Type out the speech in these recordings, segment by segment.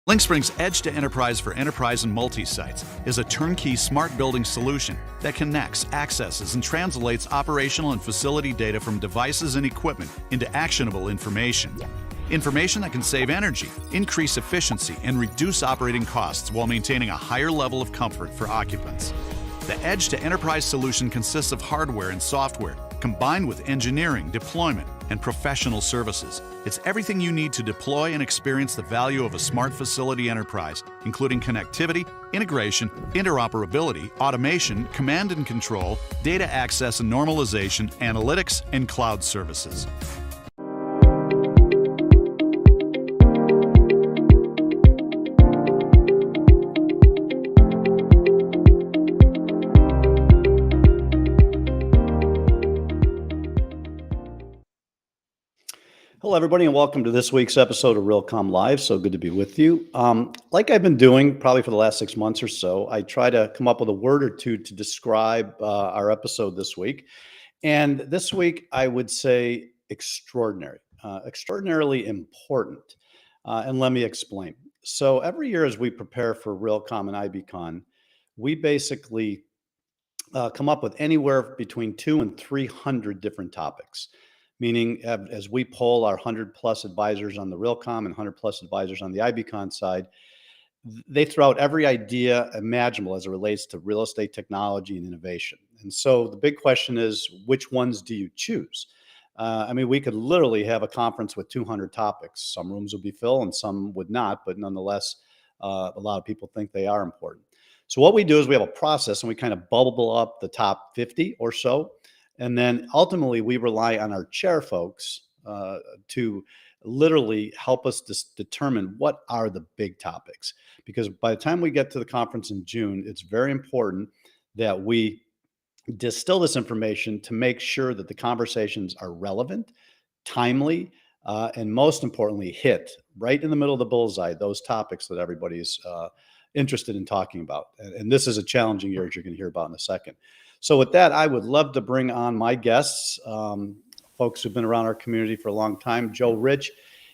LinkSpring's Edge to Enterprise for enterprise and multi-sites is a turnkey smart building solution that connects, accesses, and translates operational and facility data from devices and equipment into actionable information. Information that can save energy, increase efficiency, and reduce operating costs while maintaining a higher level of comfort for occupants. The Edge to Enterprise solution consists of hardware and software, combined with engineering, deployment, and professional services. It's everything you need to deploy and experience the value of a smart facility enterprise, including connectivity, integration, interoperability, automation, command and control, data access and normalization, analytics, and cloud services. Hello, everybody, and welcome to this week's episode of Realcomm Live. So good to be with you. Like I've been doing probably for the last 6 months or so, I try to come up with a word or two to describe our episode this week. And this week, I would say extraordinary, extraordinarily important. And let me explain. So every year as we prepare for Realcomm and IBcon, we basically come up with anywhere between 200 and 300 different topics. Meaning, as we poll our 100 plus advisors on the Realcomm and 100 plus advisors on the IBcon side, they throw out every idea imaginable as it relates to real estate technology and innovation. And so the big question is, which ones do you choose? We could literally have a conference with 200 topics. Some rooms would be filled and some would not, but nonetheless, a lot of people think they are important. So what we do is we have a process and we kind of bubble up the top 50 or so. And then ultimately, we rely on our chair folks to literally help us determine what are the big topics. Because by the time we get to the conference in June, it's very important that we distill this information to make sure that the conversations are relevant, timely, and most importantly, hit right in the middle of the bullseye, those topics that everybody's interested in talking about. And this is a challenging year, as you're going to hear about in a second. So with that, I would love to bring on my guests, folks who've been around our community for a long time. Joe Rich,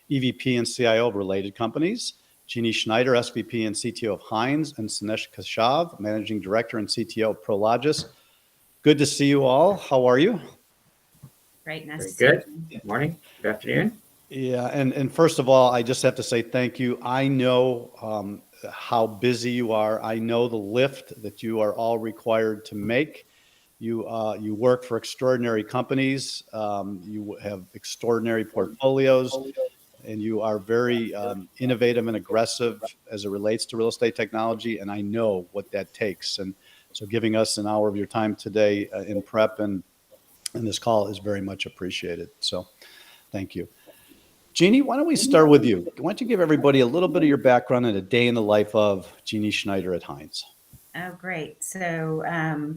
EVP and CIO of related companies. Jeannie Schneider, SVP and CTO of Hines. And Sineesh Keshav, Managing Director and CTO of Prologis. Good to see you all. How are you? Great. Nice to see Good. you. Good morning. Good afternoon. Yeah, and first of all, I just have to say thank you. I know how busy you are. I know the lift that you are all required to make. You work for extraordinary companies. You have extraordinary portfolios, and you are very innovative and aggressive as it relates to real estate technology. And I know what that takes. And so, giving us an hour of your time today in prep and this call is very much appreciated. So, thank you. Jeannie, why don't we start with you? Why don't you give everybody a little bit of your background and a day in the life of Jeannie Schneider at Hines? Oh, great. So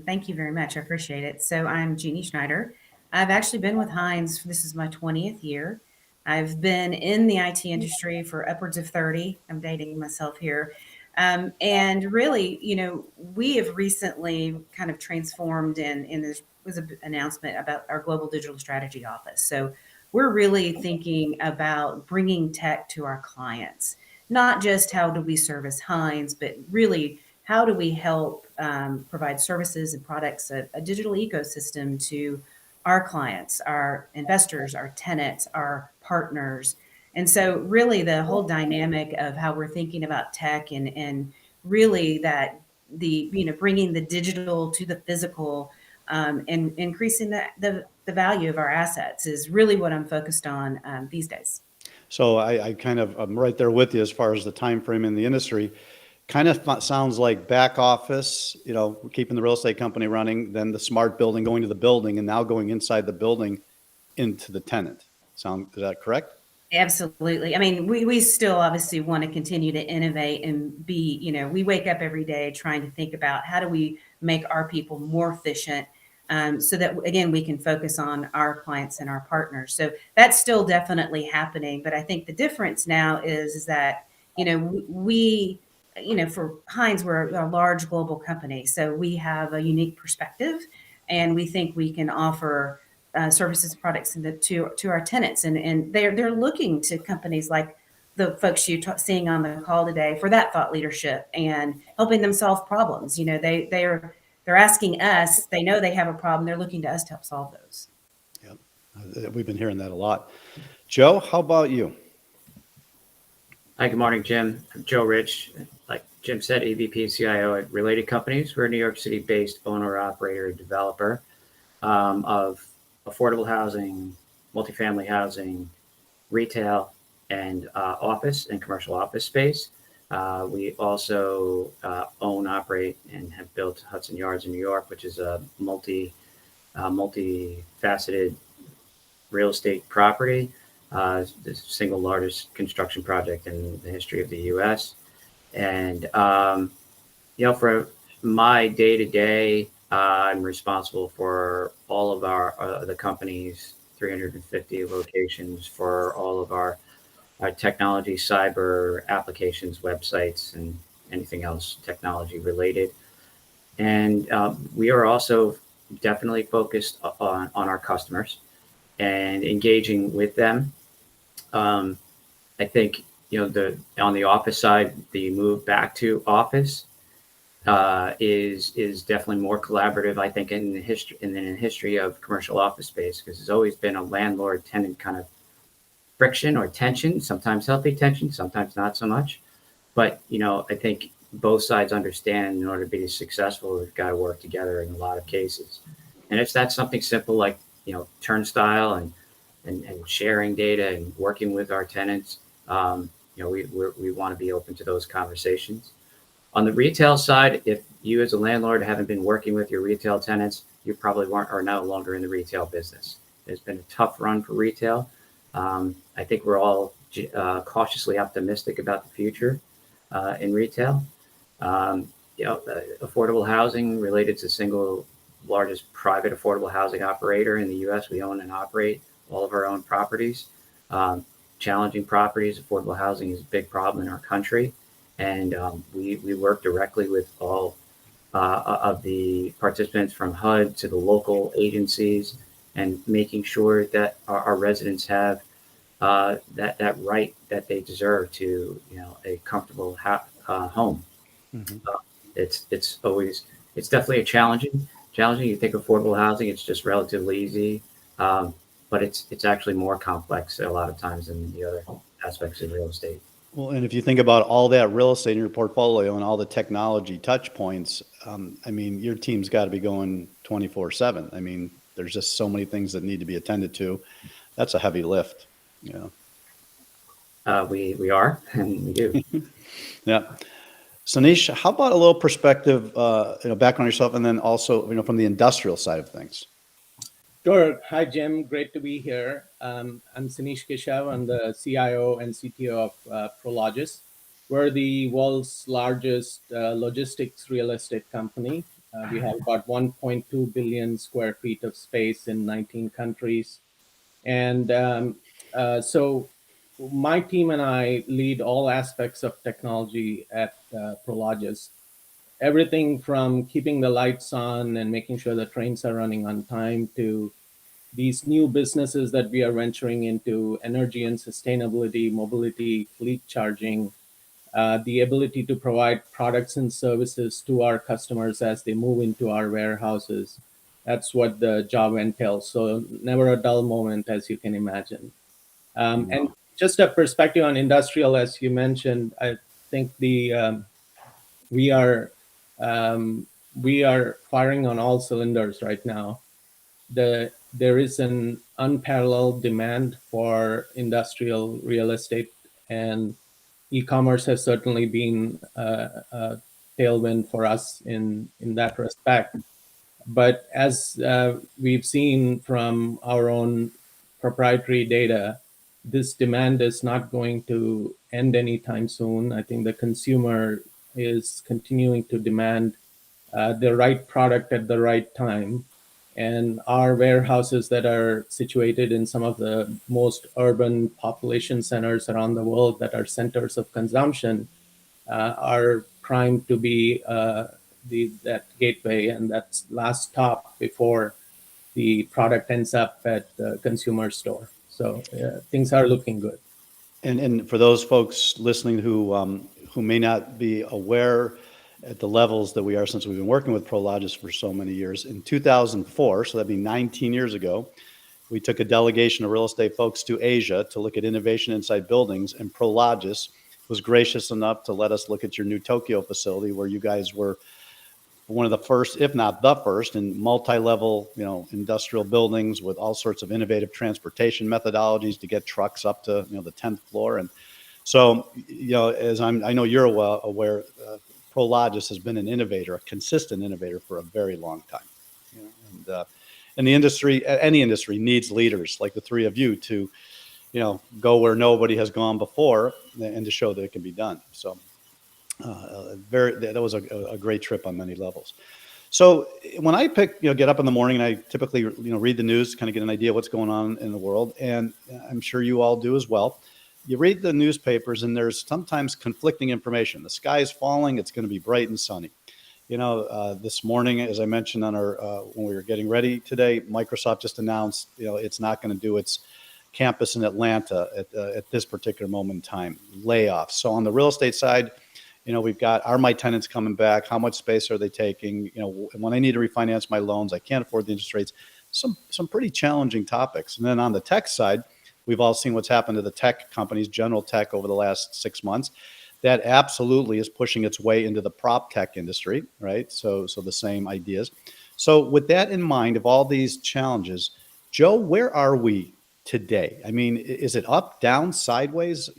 thank you very much. I appreciate it. So I'm Jeannie Schneider. I've actually been with Hines. This is my 20th year. I've been in the IT industry for upwards of 30. I'm dating myself here. And really, we have recently kind of transformed and there was an announcement about our global digital strategy office. So we're really thinking about bringing tech to our clients, not just how do we service Hines, but really how do we help provide services and products, a digital ecosystem to our clients, our investors, our tenants, our partners. And so really the whole dynamic of how we're thinking about tech and really that bringing the digital to the physical and increasing the value of our assets is really what I'm focused on these days. So I'm right there with you as far as the time frame in the industry. Kind of sounds like back office, keeping the real estate company running, then the smart building, going to the building, and now going inside the building into the tenant. Is that correct? Absolutely. We still obviously want to continue to innovate and be, we wake up every day trying to think about how do we make our people more efficient so that, again, we can focus on our clients and our partners. So that's still definitely happening. But I think the difference now is that, we for Hines, we're a large global company. So we have a unique perspective and we think we can offer services, products to our tenants. And they're looking to companies like the folks seeing on the call today for that thought leadership and helping them solve problems. You know, they're asking us. They know they have a problem. They're looking to us to help solve those. Yep, we've been hearing that a lot. Joe, how about you? Hi, good morning, Jim. I'm Joe Rich. Like Jim said, EVP and CIO at Related Companies. We're a New York City-based owner, operator, and developer of affordable housing, multifamily housing, retail, and office and commercial office space. We also own, operate, and have built Hudson Yards in New York, which is a multi-faceted real estate property. The single largest construction project in the history of the U.S. And, for my day-to-day, I'm responsible for all of the company's 350 locations, for all of our technology, cyber applications, websites, and anything else technology related. And we are also definitely focused on our customers and engaging with them. I think, on the office side, the move back to office is definitely more collaborative, I think, in the history of commercial office space, because there's always been a landlord-tenant kind of friction or tension, sometimes healthy tension, sometimes not so much. But, I think both sides understand in order to be successful, we've got to work together in a lot of cases. And if that's something simple like, turnstile and sharing data and working with our tenants, we want to be open to those conversations. On the retail side, if you as a landlord haven't been working with your retail tenants, you probably are no longer in the retail business. It's been a tough run for retail. I think we're all cautiously optimistic about the future in retail. Affordable housing related to single largest private affordable housing operator in the U.S. We own and operate all of our own properties. Challenging properties, affordable housing is a big problem in our country. And we work directly with all of the participants from HUD to the local agencies, and making sure that our residents have that right that they deserve to a comfortable home. Mm-hmm. It's definitely a challenging. You think affordable housing, it's just relatively easy, but it's actually more complex a lot of times than the other aspects of real estate. Well, and if you think about all that real estate in your portfolio and all the technology touch points, your team's got to be going 24/7. There's just so many things that need to be attended to. That's a heavy lift. Yeah. We are, and we do. Yeah. Sineesh, how about a little perspective, back on yourself, and then also, from the industrial side of things? Sure. Hi, Jim. Great to be here. I'm Sineesh Keshav. I'm the CIO and CTO of Prologis. We're the world's largest logistics real estate company. We have about 1.2 billion square feet of space in 19 countries. And so my team and I lead all aspects of technology at Prologis. Everything from keeping the lights on and making sure the trains are running on time to these new businesses that we are venturing into: energy and sustainability, mobility, fleet charging, the ability to provide products and services to our customers as they move into our warehouses. That's what the job entails. So never a dull moment, as you can imagine. And just a perspective on industrial, as you mentioned, I think we are firing on all cylinders right now. There is an unparalleled demand for industrial real estate, and e-commerce has certainly been a tailwind for us in that respect. But as we've seen from our own proprietary data, this demand is not going to end anytime soon. I think the consumer is continuing to demand the right product at the right time. And our warehouses that are situated in some of the most urban population centers around the world, that are centers of consumption, are primed to be that gateway and that last stop before the product ends up at the consumer store. So things are looking good. And for those folks listening who may not be aware at the levels that we are, since we've been working with Prologis for so many years, in 2004, so that'd be 19 years ago, we took a delegation of real estate folks to Asia to look at innovation inside buildings, and Prologis was gracious enough to let us look at your new Tokyo facility, where you guys were one of the first, if not the first, in multi-level, industrial buildings with all sorts of innovative transportation methodologies to get trucks up to, the 10th floor. And so, as I know you're aware, Prologis has been an innovator, a consistent innovator for a very long time. And the industry, any industry, needs leaders like the three of you to, go where nobody has gone before and to show that it can be done. So. That was a great trip on many levels. So when I get up in the morning, and I typically, read the news, kind of get an idea of what's going on in the world. And I'm sure you all do as well. You read the newspapers and there's sometimes conflicting information. The sky is falling. It's going to be bright and sunny. This morning, as I mentioned on our, when we were getting ready today, Microsoft just announced, it's not going to do its campus in Atlanta at this particular moment in time, layoffs. So on the real estate side, we've got, are my tenants coming back? How much space are they taking? When I need to refinance my loans, I can't afford the interest rates. Some pretty challenging topics. And then on the tech side, we've all seen what's happened to the tech companies, general tech, over the last 6 months. That absolutely is pushing its way into the prop tech industry, right? So the same ideas. So with that in mind, of all these challenges, Joe, where are we today? I mean, is it up, down, sideways?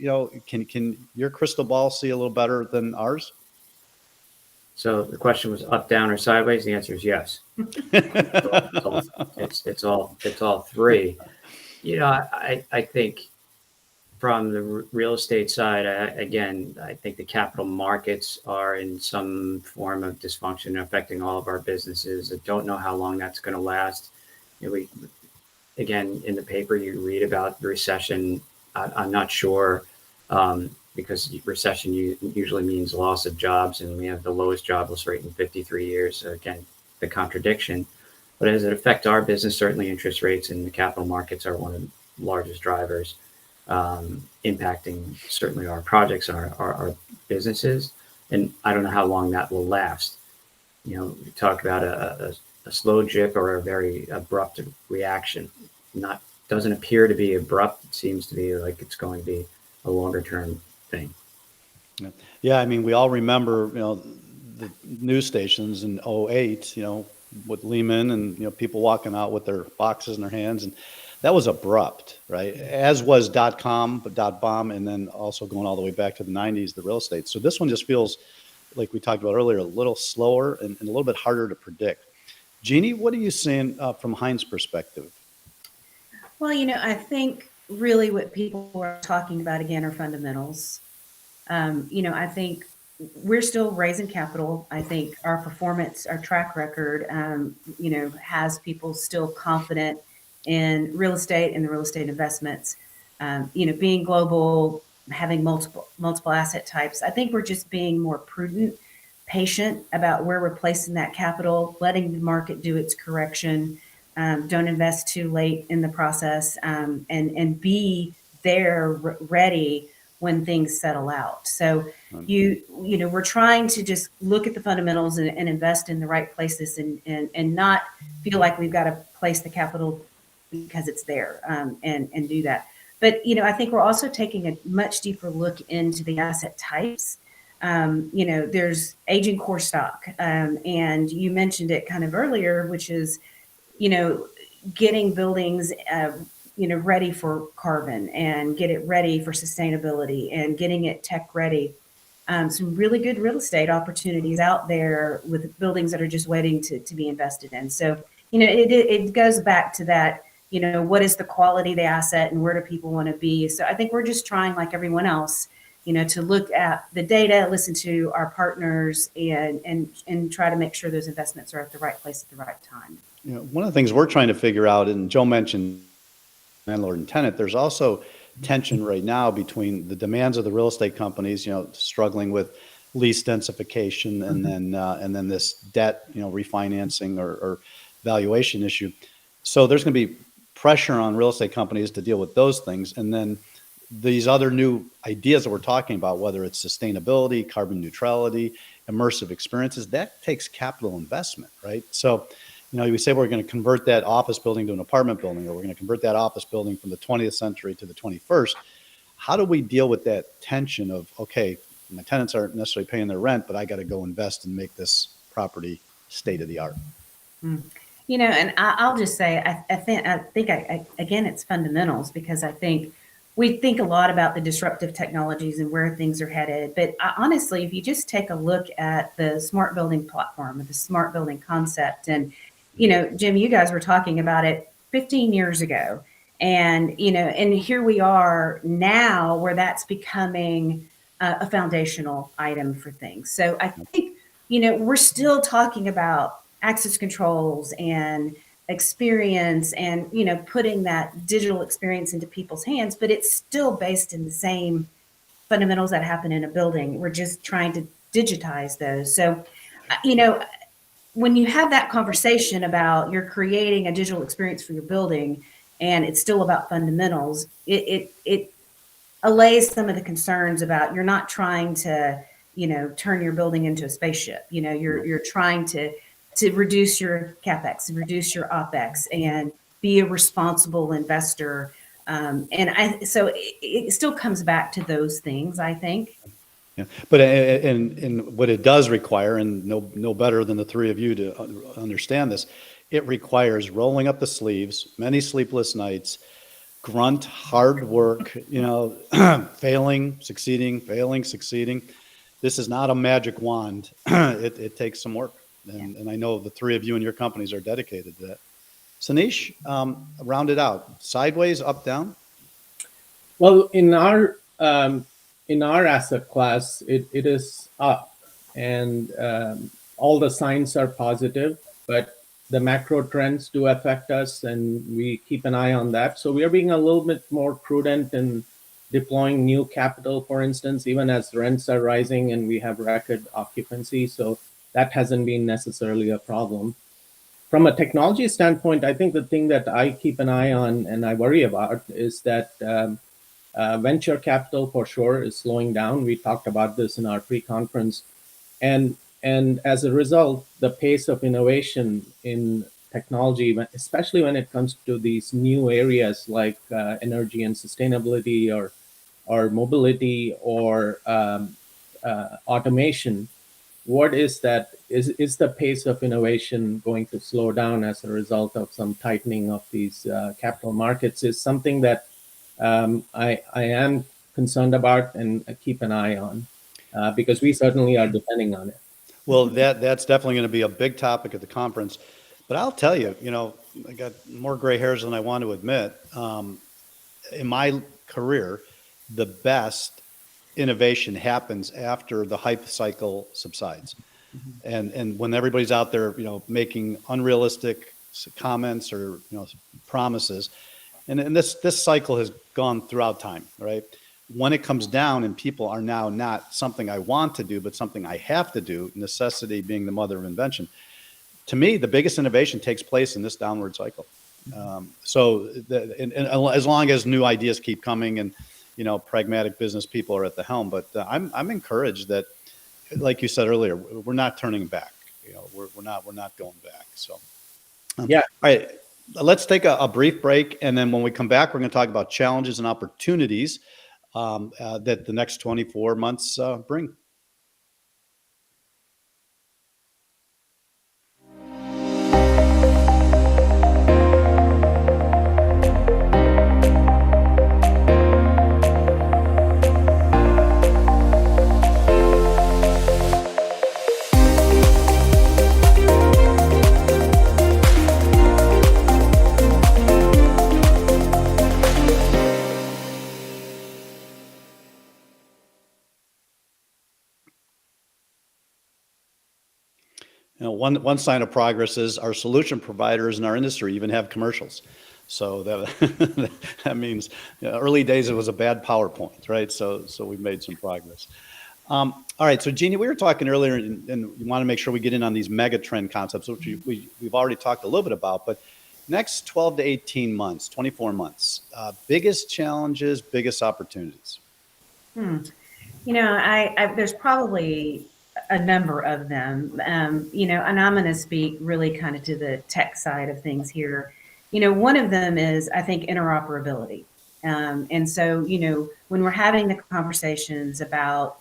Can your crystal ball see a little better than ours? So the question was up, down, or sideways. The answer is yes. It's all three. I think from the real estate side, I think the capital markets are in some form of dysfunction affecting all of our businesses. I don't know how long that's going to last. Again, in the paper, you read about the recession. I'm not sure, because recession usually means loss of jobs, and we have the lowest jobless rate in 53 years. So again, the contradiction. But as it affects our business, certainly interest rates and the capital markets are one of the largest drivers, impacting certainly our projects and our businesses. And I don't know how long that will last. We talk about a slow drip or a very abrupt reaction. Doesn't appear to be abrupt. It seems to be like it's going to be a longer term thing. Yeah, I mean, we all remember, the news stations in 2008, with Lehman and, people walking out with their boxes in their hands. And that was abrupt, right? As was .com, but .bomb, and then also going all the way back to the 90s, the real estate. So this one just feels, like we talked about earlier, a little slower and a little bit harder to predict. Jeannie, what are you seeing from Hines' perspective? Well, I think really what people are talking about again are fundamentals. I think we're still raising capital. I think our performance, our track record, has people still confident in real estate and the real estate investments. Being global, having multiple asset types. I think we're just being more prudent, patient about where we're placing that capital, letting the market do its correction. Don't invest too late in the process, and be there ready when things settle out. So we're trying to just look at the fundamentals and invest in the right places and not feel like we've got to place the capital because it's there, and do that. But, I think we're also taking a much deeper look into the asset types. There's aging core stock, and you mentioned it kind of earlier, which is, getting buildings, ready for carbon and get it ready for sustainability and getting it tech ready. Some really good real estate opportunities out there with buildings that are just waiting to be invested in. So, it goes back to that, what is the quality of the asset and where do people want to be? So I think we're just trying, like everyone else, to look at the data, listen to our partners, and try to make sure those investments are at the right place at the right time. One of the things we're trying to figure out, and Joe mentioned landlord and tenant, there's also tension right now between the demands of the real estate companies, struggling with lease densification, and then this debt, refinancing or valuation issue. So there's going to be pressure on real estate companies to deal with those things. And then these other new ideas that we're talking about, whether it's sustainability, carbon neutrality, immersive experiences, that takes capital investment, right? So, we say we're going to convert that office building to an apartment building, or we're going to convert that office building from the 20th century to the 21st. How do we deal with that tension of, okay, my tenants aren't necessarily paying their rent, but I got to go invest and make this property state of the art? And I'll just say, again, it's fundamentals, because I think we think a lot about the disruptive technologies and where things are headed. But honestly, if you just take a look at the smart building platform, the smart building concept, and, Jim, you guys were talking about it 15 years ago. And, and here we are now where that's becoming a foundational item for things. So I think, we're still talking about access controls and experience and, putting that digital experience into people's hands, but it's still based in the same fundamentals that happen in a building. We're just trying to digitize those. So, when you have that conversation about you're creating a digital experience for your building and it's still about fundamentals, it allays some of the concerns about you're not trying to, turn your building into a spaceship. You're trying to reduce your capex, reduce your opex, and be a responsible investor. So it still comes back to those things, I think. Yeah, but and what it does require, and no better than the three of you to understand this, it requires rolling up the sleeves, many sleepless nights, grunt, hard work, failing, succeeding, failing, succeeding. This is not a magic wand. It takes some work. And I know the three of you and your companies are dedicated to that. Sineesh, round it out. Sideways, up, down? Well, in our asset class, it is up, and all the signs are positive, but the macro trends do affect us, and we keep an eye on that. So we are being a little bit more prudent in deploying new capital, for instance, even as rents are rising and we have record occupancy. So that hasn't been necessarily a problem. From a technology standpoint, I think the thing that I keep an eye on and I worry about is that venture capital for sure is slowing down. We talked about this in our pre-conference. And as a result, the pace of innovation in technology, especially when it comes to these new areas like energy and sustainability or mobility or automation, what is that? Is the pace of innovation going to slow down as a result of some tightening of these capital markets? Is something that I am concerned about and keep an eye on because we certainly are depending on it. Well, that's definitely going to be a big topic at the conference. But I'll tell you, I got more gray hairs than I want to admit. In my career, the best innovation happens after the hype cycle subsides. And when everybody's out there, making unrealistic comments or, promises. And this cycle has gone throughout time, right? When it comes down and people are now not something I want to do, but something I have to do, necessity being the mother of invention. To me, the biggest innovation takes place in this downward cycle. And as long as new ideas keep coming and, pragmatic business people are at the helm, but I'm encouraged that, like you said earlier, we're not turning back. We're not going back. So, yeah. All right, let's take a brief break, and then when we come back, we're going to talk about challenges and opportunities that the next 24 months bring. One sign of progress is our solution providers in our industry even have commercials. So that means early days it was a bad PowerPoint, right? So we've made some progress. All right, so Jeannie, we were talking earlier, and you want to make sure we get in on these mega trend concepts, which we've already talked a little bit about. But Next 12 to 18 months, 24 months, biggest challenges, biggest opportunities. There's probably a number of them, and I'm going to speak really kind of to the tech side of things here. One of them is, I think, interoperability. And so, when we're having the conversations about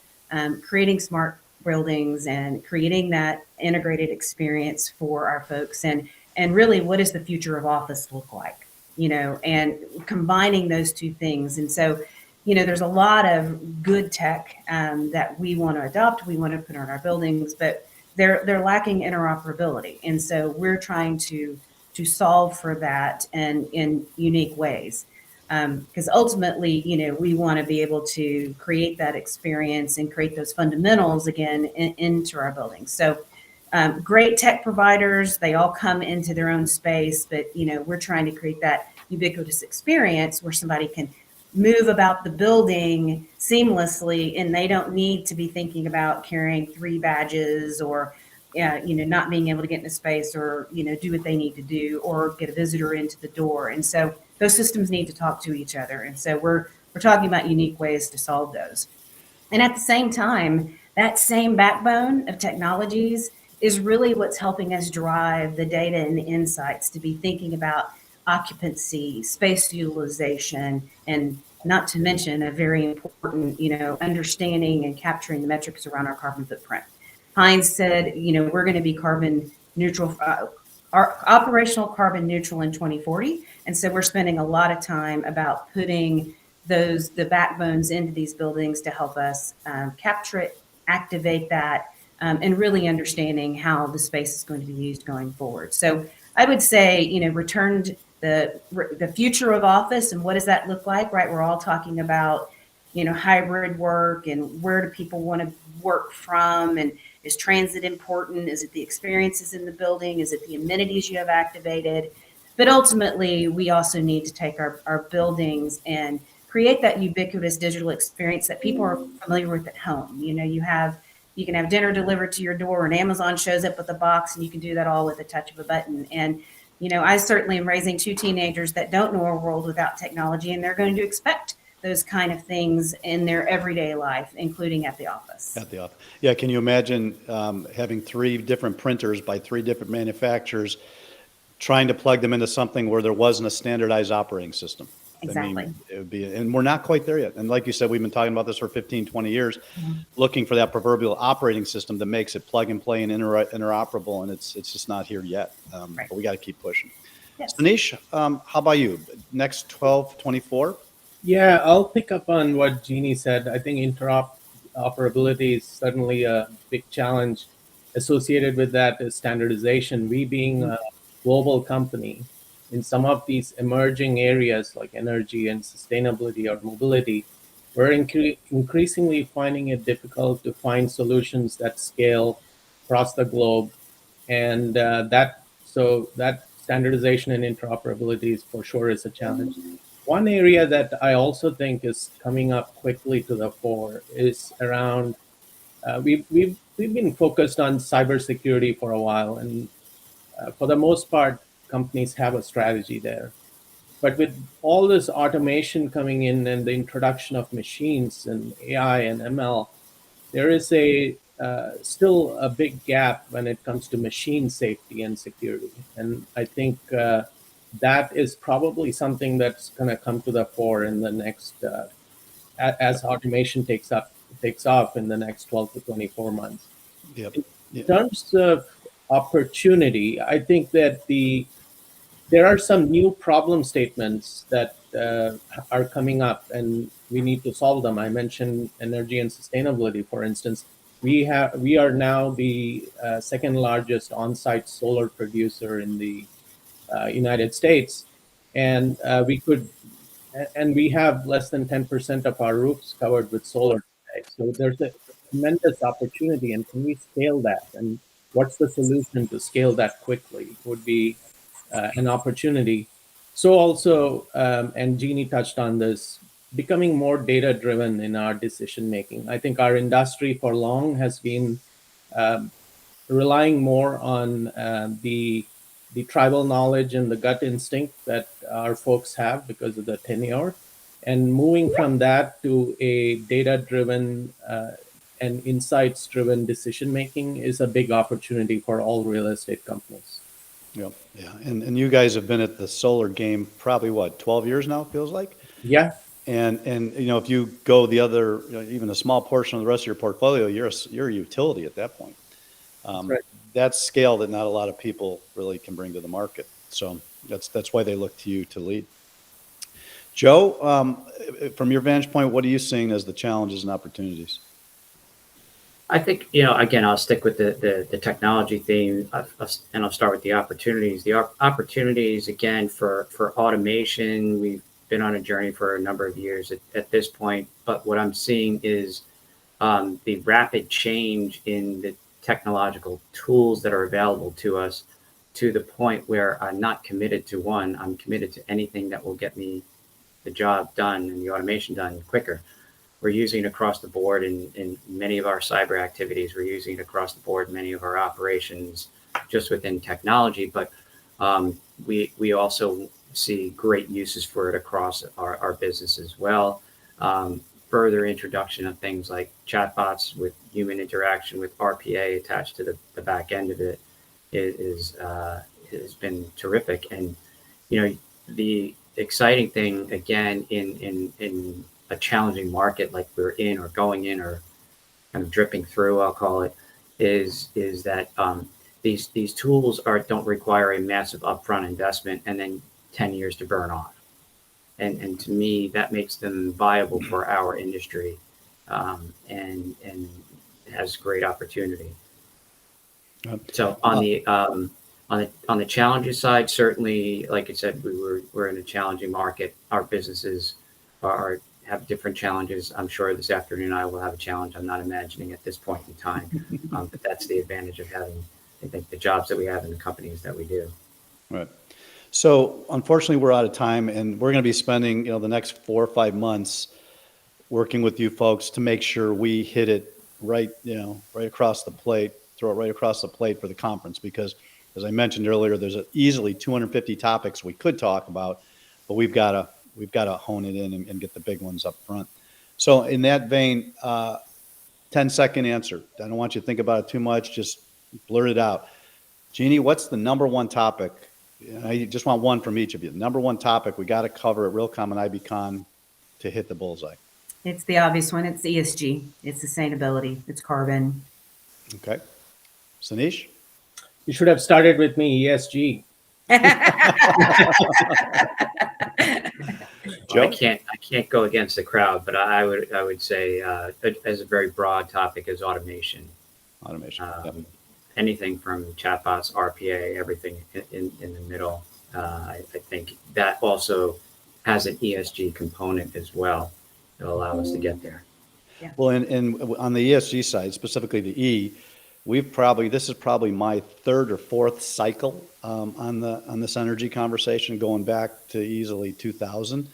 creating smart buildings and creating that integrated experience for our folks, and really, what does the future of office look like? And combining those two things. And so, there's a lot of good tech that we want to adopt, we want to put on our buildings, but they're lacking interoperability, and so we're trying to solve for that and in unique ways. Because ultimately, we want to be able to create that experience and create those fundamentals again into our buildings. So, great tech providers, they all come into their own space, but we're trying to create that ubiquitous experience where somebody can move about the building seamlessly, and they don't need to be thinking about carrying 3 badges or not being able to get into space or do what they need to do or get a visitor into the door. And so those systems need to talk to each other, and so we're talking about unique ways to solve those. And at the same time, that same backbone of technologies is really what's helping us drive the data and the insights to be thinking about occupancy, space utilization, and not to mention a very important, understanding and capturing the metrics around our carbon footprint. Hines said, we're going to be carbon neutral, our operational carbon neutral in 2040. And so we're spending a lot of time about putting the backbones into these buildings to help us capture it, activate that, and really understanding how the space is going to be used going forward. So I would say, returned the future of office and what does that look like, right? We're all talking about, hybrid work and where do people want to work from, and is transit important? Is it the experiences in the building? Is it the amenities you have activated? But ultimately, we also need to take our buildings and create that ubiquitous digital experience that people are familiar with at home. You can have dinner delivered to your door, and Amazon shows up with a box, and you can do that all with a touch of a button. And I certainly am raising 2 teenagers that don't know a world without technology, and they're going to expect those kind of things in their everyday life, including at the office. At the office. Yeah, can you imagine having 3 different printers by 3 different manufacturers, trying to plug them into something where there wasn't a standardized operating system? Exactly. I mean, it would be, and we're not quite there yet. And like you said, we've been talking about this for 15, 20 years, looking for that proverbial operating system that makes it plug and play and interoperable, and it's just not here yet. Right. But we got to keep pushing. Yes. Sineesh, how about you? Next 12, 24? Yeah, I'll pick up on what Jeannie said. I think interoperability is certainly a big challenge associated with that is standardization. We being a global company in some of these emerging areas like energy and sustainability or mobility, we're increasingly finding it difficult to find solutions that scale across the globe. And that standardization and interoperability is for sure is a challenge. One area that I also think is coming up quickly to the fore is around we've been focused on cybersecurity for a while, and for the most part, companies have a strategy there. But with all this automation coming in and the introduction of machines and AI and ML, there is still a big gap when it comes to machine safety and security. And I think that is probably something that's going to come to the fore in the next, as automation takes off in the next 12 to 24 months. Yep. In terms of opportunity, I think that there are some new problem statements that are coming up, and we need to solve them. I mentioned energy and sustainability, for instance. We are now the second largest on-site solar producer in the United States, and we have less than 10% of our roofs covered with solar today. So there's a tremendous opportunity, and can we scale that? And what's the solution to scale that quickly? Would be an opportunity. So also, and Jeannie touched on this, becoming more data-driven in our decision making. I think our industry for long has been relying more on the the tribal knowledge and the gut instinct that our folks have because of the tenure, and moving from that to a data-driven and insights-driven decision-making is a big opportunity for all real estate companies. Yeah, yeah. And you guys have been at the solar game probably, what, 12 years now, feels like? Yeah. And if you go the other, even a small portion of the rest of your portfolio, you're a utility at that point. Right. That's scale that not a lot of people really can bring to the market. So that's why they look to you to lead. Joe, from your vantage point, what are you seeing as the challenges and opportunities? I think, again, I'll stick with the technology theme, and I'll start with the opportunities. The opportunities, again, for automation, we've been on a journey for a number of years at this point. But what I'm seeing is the rapid change in the technological tools that are available to us, to the point where I'm not committed to one. I'm committed to anything that will get me the job done and the automation done quicker. We're using it across the board in many of our cyber activities. We're using it across the board in many of our operations, just within technology. But we also see great uses for it across our business as well. Further introduction of things like chatbots with human interaction with RPA attached to the back end of it has been terrific. And the exciting thing, again, in a challenging market like we're in, or going in, or kind of dripping through, I'll call it, is that these tools don't require a massive upfront investment and then 10 years to burn off. And to me, that makes them viable for our industry, and has great opportunity. So on the challenges side, certainly, like I said, we're in a challenging market. Our businesses have different challenges. I'm sure this afternoon I will have a challenge I'm not imagining at this point in time. But that's the advantage of having, I think, the jobs that we have and the companies that we do. Right. So unfortunately, we're out of time, and we're going to be spending the next 4 or 5 months working with you folks to make sure we hit it right across the plate, throw it right across the plate for the conference. Because as I mentioned earlier, there's easily 250 topics we could talk about, but we've got to hone it in and get the big ones up front. So in that vein, 10-second answer. I don't want you to think about it too much. Just blurt it out. Jeannie, what's the number one topic? I just want one from each of you. The number one topic we got to cover at Realcomm and IBcon to hit the bullseye. It's the obvious one. It's ESG. It's sustainability. It's carbon. Okay. Sineesh? You should have started with me, ESG. Joe? I can't go against the crowd, but I would say as a very broad topic is automation. Automation. Yep. Anything from chatbots, RPA, everything in the middle. I think that also has an ESG component as well that will allow us to get there. Yeah. Well, and on the ESG side, specifically the E, this is probably my third or fourth cycle on this energy conversation, going back to easily 2000.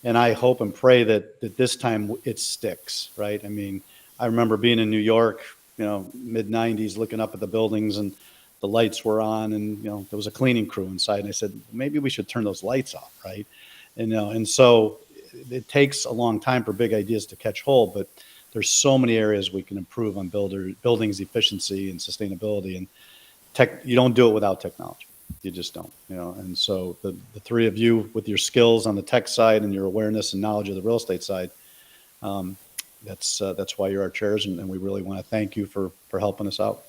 And I hope and pray that this time it sticks, right? I mean, I remember being in New York, mid 90s, looking up at the buildings and the lights were on, and there was a cleaning crew inside, and I said, maybe we should turn those lights off, right? And so it takes a long time for big ideas to catch hold, but there's so many areas we can improve on buildings efficiency and sustainability, and you don't do it without technology. You just don't, and so the three of you with your skills on the tech side and your awareness and knowledge of the real estate side, that's why you're our chairs, and we really want to thank you for helping us out.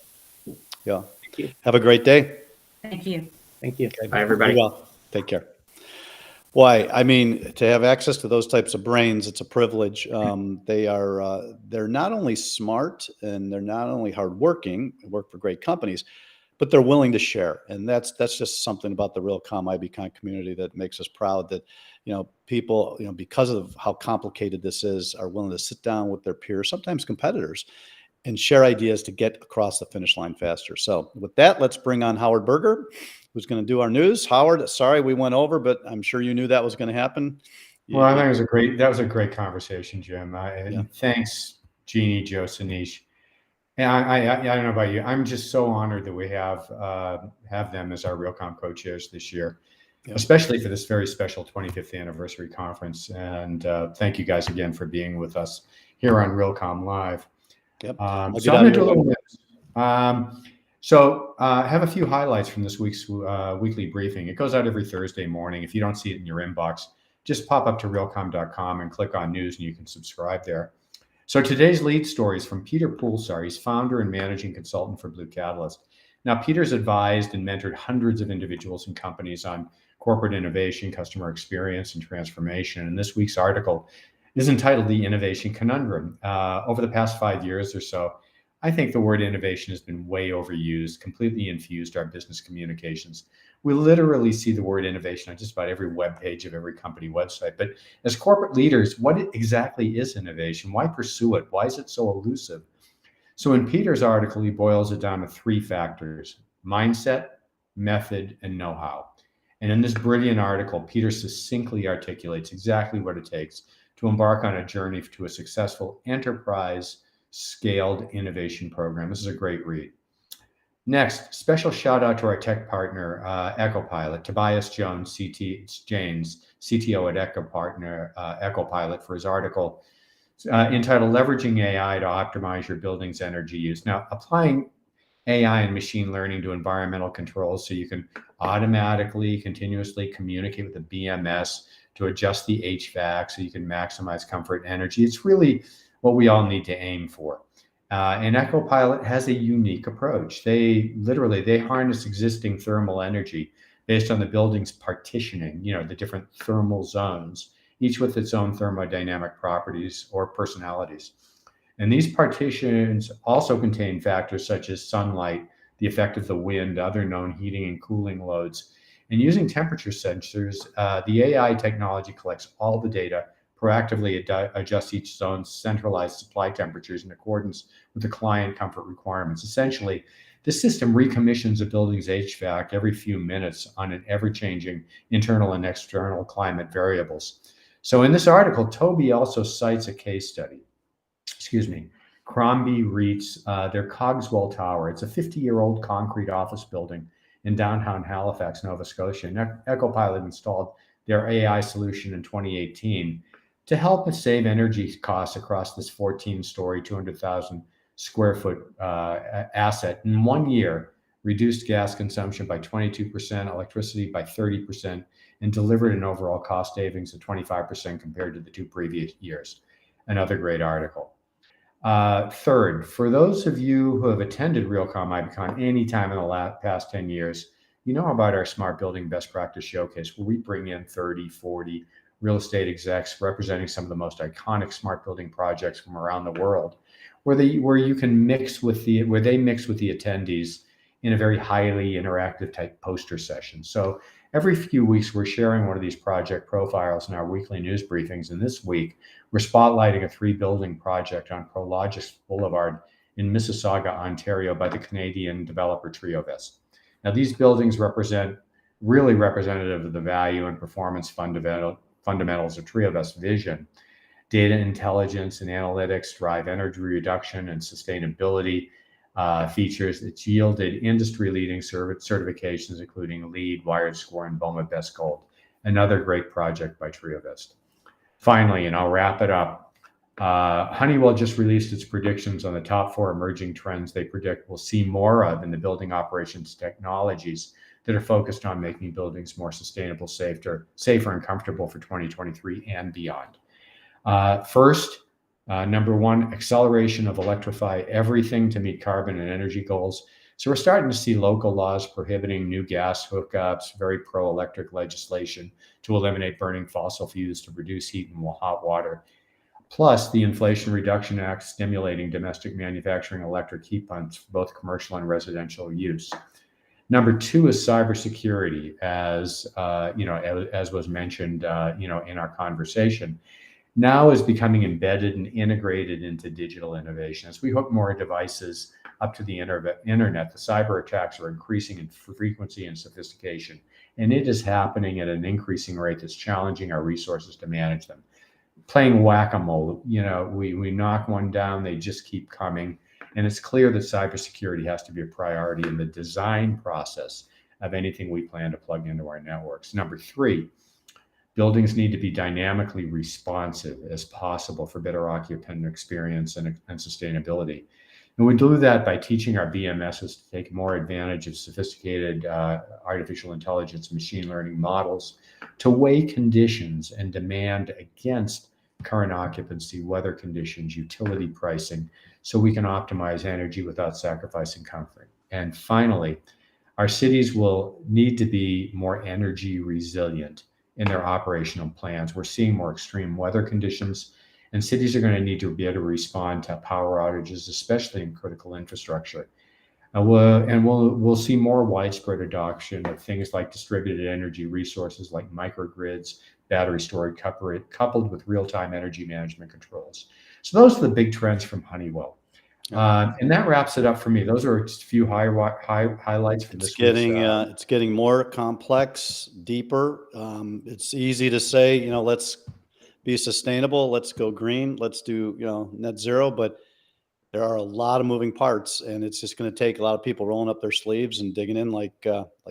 Yeah. Thank you. Have a great day. Thank you. Thank you. Okay. Bye, everybody. Be well. Take care. Why? I mean, to have access to those types of brains, it's a privilege. They're not only smart and they're not only hardworking, work for great companies, but they're willing to share. And that's just something about the Realcomm IBcon community that makes us proud that, people, because of how complicated this is, are willing to sit down with their peers, sometimes competitors, and share ideas to get across the finish line faster. So with that, let's bring on Howard Berger, who's going to do our news. Howard, sorry we went over, but I'm sure you knew that was going to happen. Well, I think that was a great conversation, Jim. And thanks, Jeannie, Joe, Sineesh. And I don't know about you. I'm just so honored that we have them as our Realcomm co-chairs this year, Yep. especially for this very special 25th anniversary conference. And thank you guys again for being with us here on Realcomm Live. Yep. So I'm get going out to of do a your little bit. So I have a few highlights from this week's weekly briefing. It goes out every Thursday morning. If you don't see it in your inbox, just pop up to realcomm.com and click on news and you can subscribe there. So today's lead story is from Peter Poulsar. He's founder and managing consultant for Blue Catalyst. Now, Peter's advised and mentored hundreds of individuals and companies on corporate innovation, customer experience, and transformation. And this week's article is entitled The Innovation Conundrum. Over the past 5 years or so, I think the word innovation has been way overused, completely infused our business communications. We literally see the word innovation on just about every web page of every company website. But as corporate leaders, what exactly is innovation? Why pursue it? Why is it so elusive? So in Peter's article, he boils it down to 3 factors: mindset, method, and know-how. And in this brilliant article, Peter succinctly articulates exactly what it takes to embark on a journey to a successful enterprise scaled innovation program. This is a great read. Next, special shout out to our tech partner, EchoPilot, Tobias Jones, CTO at EchoPilot, for his article entitled Leveraging AI to Optimize Your Building's Energy Use. Now, applying AI and machine learning to environmental controls so you can automatically, continuously communicate with the BMS to adjust the HVAC so you can maximize comfort and energy. It's really what we all need to aim for. And EchoPilot has a unique approach. They harness existing thermal energy based on the building's partitioning, the different thermal zones, each with its own thermodynamic properties or personalities. And these partitions also contain factors such as sunlight, the effect of the wind, other known heating and cooling loads. And using temperature sensors, the AI technology collects all the data, proactively adjusts each zone's centralized supply temperatures in accordance with the client comfort requirements. Essentially, the system recommissions a building's HVAC every few minutes on an ever-changing internal and external climate variables. So in this article, Toby also cites a case study. Crombie REIT's, their Cogswell Tower. It's a 50-year-old concrete office building in downtown Halifax, Nova Scotia. And EchoPilot installed their AI solution in 2018 to help save energy costs across this 14-story, 200,000 square foot asset. In 1 year, reduced gas consumption by 22%, electricity by 30%, and delivered an overall cost savings of 25% compared to the 2 previous years. Another great article. Third, for those of you who have attended Realcomm IBcon any time in the past 10 years, you know about our Smart Building Best Practice Showcase, where we bring in 30, 40 real estate execs representing some of the most iconic smart building projects from around the world, where they mix with the attendees in a very highly interactive type poster session. So every few weeks, we're sharing one of these project profiles in our weekly news briefings. And this week, we're spotlighting a 3-building project on Prologis Boulevard in Mississauga, Ontario, by the Canadian developer Triovest. Now, these buildings really representative of the value and performance fundamentals of Triovest's vision. Data intelligence and analytics drive energy reduction and sustainability features. It's yielded industry-leading certifications, including LEED, Wired Score, and BOMA Best Gold. Another great project by Triovest. Finally, and I'll wrap it up, Honeywell just released its predictions on the top 4 emerging trends they predict we'll see more of in the building operations technologies that are focused on making buildings more sustainable, safer, and comfortable for 2023 and beyond. First, number 1, acceleration of electrify everything to meet carbon and energy goals. So we're starting to see local laws prohibiting new gas hookups, very pro-electric legislation to eliminate burning fossil fuels to produce heat and hot water. Plus, the Inflation Reduction Act stimulating domestic manufacturing electric heat pumps for both commercial and residential use. Number 2 is cybersecurity, as was mentioned, in our conversation. Now is becoming embedded and integrated into digital innovation. As we hook more devices up to the internet, the cyber attacks are increasing in frequency and sophistication, and it is happening at an increasing rate that's challenging our resources to manage them. Playing whack-a-mole, we knock one down, they just keep coming. And it's clear that cybersecurity has to be a priority in the design process of anything we plan to plug into our networks. Number three, buildings need to be dynamically responsive as possible for better occupant experience and sustainability. And we do that by teaching our BMSs to take more advantage of sophisticated artificial intelligence, machine learning models to weigh conditions and demand against current occupancy, weather conditions, utility pricing, so we can optimize energy without sacrificing comfort. And finally, our cities will need to be more energy resilient in their operational plans. We're seeing more extreme weather conditions, and cities are going to need to be able to respond to power outages, especially in critical infrastructure. We'll see more widespread adoption of things like distributed energy resources like microgrids, battery storage, coupled with real-time energy management controls. So those are the big trends from Honeywell. And that wraps it up for me. Those are just a few highlights from this week's. It's getting more complex, deeper. It's easy to say, let's be sustainable, let's go green, let's do, net zero, but there are a lot of moving parts, and it's just going to take a lot of people rolling up their sleeves and digging in, like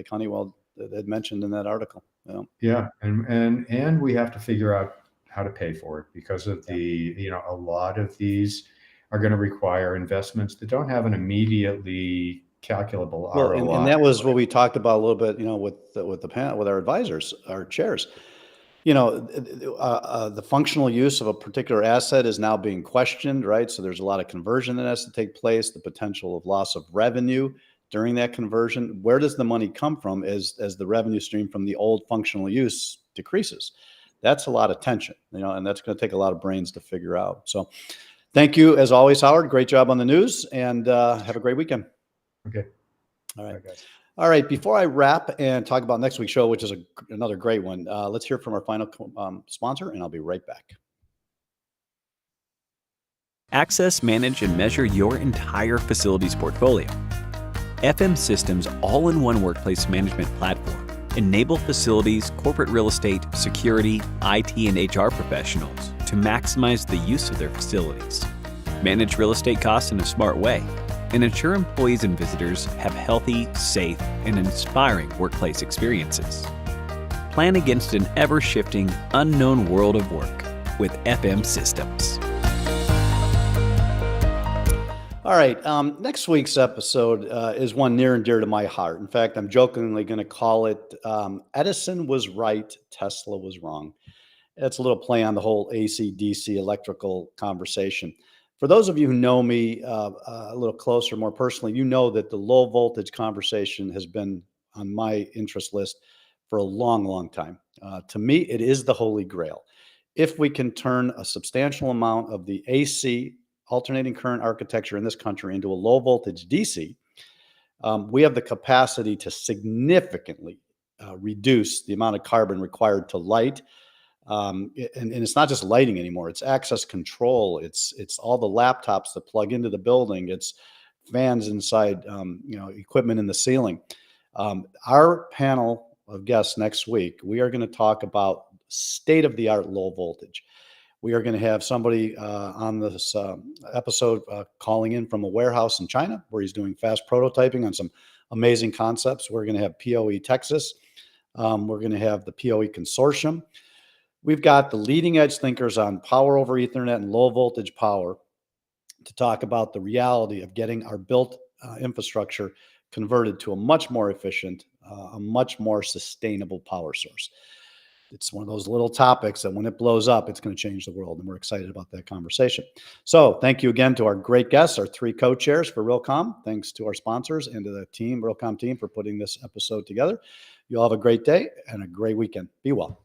Honeywell had mentioned in that article. Yeah, and we have to figure out how to pay for it, because of a lot of these are going to require investments that don't have an immediately calculable ROI. And that was what we talked about a little bit, with the panel, with our advisors, our chairs. The functional use of a particular asset is now being questioned, right? So there's a lot of conversion that has to take place, the potential of loss of revenue during that conversion. Where does the money come from as the revenue stream from the old functional use decreases? That's a lot of tension, and that's going to take a lot of brains to figure out. So thank you, as always, Howard. Great job on the news, and have a great weekend. Okay. All right. Bye, guys. All right. Before I wrap and talk about next week's show, which is another great one, let's hear from our final sponsor, and I'll be right back. Access, manage, and measure your entire facilities portfolio. FM Systems' all-in-one workplace management platform enable facilities, corporate real estate, security, IT, and HR professionals to maximize the use of their facilities, manage real estate costs in a smart way, and ensure employees and visitors have healthy, safe, and inspiring workplace experiences. Plan against an ever-shifting, unknown world of work with FM Systems. All right. Next week's episode is one near and dear to my heart. In fact, I'm jokingly going to call it Edison was right, Tesla was wrong. It's a little play on the whole AC/DC electrical conversation. For those of you who know me a little closer, more personally, you know that the low voltage conversation has been on my interest list for a long, long time. To me, it is the holy grail. If we can turn a substantial amount of the AC, alternating current architecture in this country, into a low voltage DC, we have the capacity to significantly reduce the amount of carbon required to light. And it's not just lighting anymore. It's access control. It's all the laptops that plug into the building. It's fans inside, equipment in the ceiling. Our panel of guests next week, we are going to talk about state-of-the-art low voltage. We are going to have somebody on this episode calling in from a warehouse in China, where he's doing fast prototyping on some amazing concepts. We're going to have POE Texas. We're going to have the POE Consortium. We've got the leading edge thinkers on power over Ethernet and low voltage power to talk about the reality of getting our built infrastructure converted to a much more efficient, a much more sustainable power source. It's one of those little topics that when it blows up, it's going to change the world. And we're excited about that conversation. So thank you again to our great guests, our three co-chairs for Realcomm. Thanks to our sponsors and to the team, Realcomm team, for putting this episode together. You all have a great day and a great weekend. Be well.